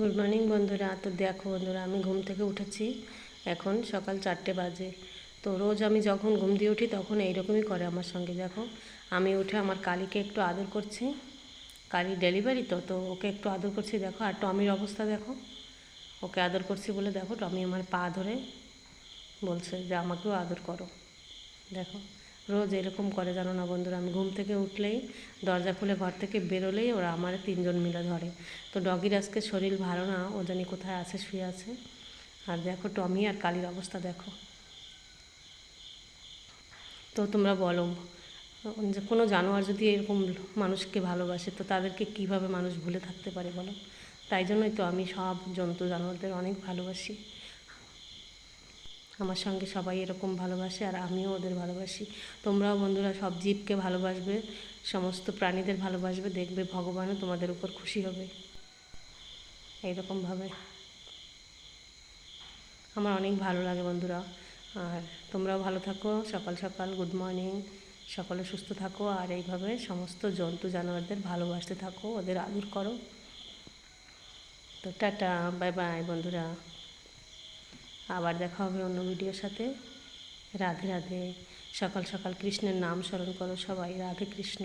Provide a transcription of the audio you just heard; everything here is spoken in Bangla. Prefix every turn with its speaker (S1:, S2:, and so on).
S1: গুড মর্নিং বন্ধুরা। তো দেখো বন্ধুরা, আমি ঘুম থেকে উঠেছি, এখন সকাল 4টে বাজে। তো রোজ আমি যখন ঘুম দিয়ে উঠি তখন এইরকমই করে আমার সঙ্গে। দেখো, আমি উঠে আমার কালীকে একটু আদর করছি, কালী ডেলিভারি তো তো ওকে একটু আদর করছি। দেখো, আর টমির অবস্থা দেখো, ওকে আদর করছি বলে দেখো টমি আমার পা ধরে বলছে যে আমাকেও আদর করো। দেখো, রোজ এরকম করে, জানো না বন্ধুরা। আমি ঘুম থেকে উঠলেই, দরজা খুলে ঘর থেকে বেরোলেই ওরা আমার 3জন মিলে ধরে। তো ডগির আজকে শরীর ভালো না, ও জানি কোথায় আছে, শুয়ে আছে। আর দেখো টমি আর কালির অবস্থা দেখো। তো তোমরা বলো, যে কোনো জানোয়ার যদি এরকম মানুষকে ভালোবাসে তো তাদেরকে কিভাবে মানুষ ভুলে থাকতে পারে বলো। তাই জন্যই তো আমি সব জন্তু জানোয়ারদের অনেক ভালোবাসি। আমার সঙ্গে সবাই এরকম ভালোবাসে আর আমিও ওদের ভালোবাসি। তোমরাও বন্ধুরা সব জীবকে ভালোবাসবে, সমস্ত প্রাণীদের ভালোবাসবে, দেখবে ভগবানও তোমাদের উপর খুশি হবে। এইরকমভাবে আমার অনেক ভালো লাগে বন্ধুরা। আর তোমরাও ভালো থাকো, সকাল সকাল গুড মর্নিং। সকলে সুস্থ থাকো আর এইভাবে সমস্ত জন্তু জানোয়ারদের ভালোবাসতে থাকো, ওদের আদর করো। তো টাটা, বাই বাই বন্ধুরা। আবার দেখা হবে অন্য ভিডিওর সাথে। রাধে রাধে। সকাল সকাল কৃষ্ণের নাম স্মরণ করো সবাই। রাধে কৃষ্ণ।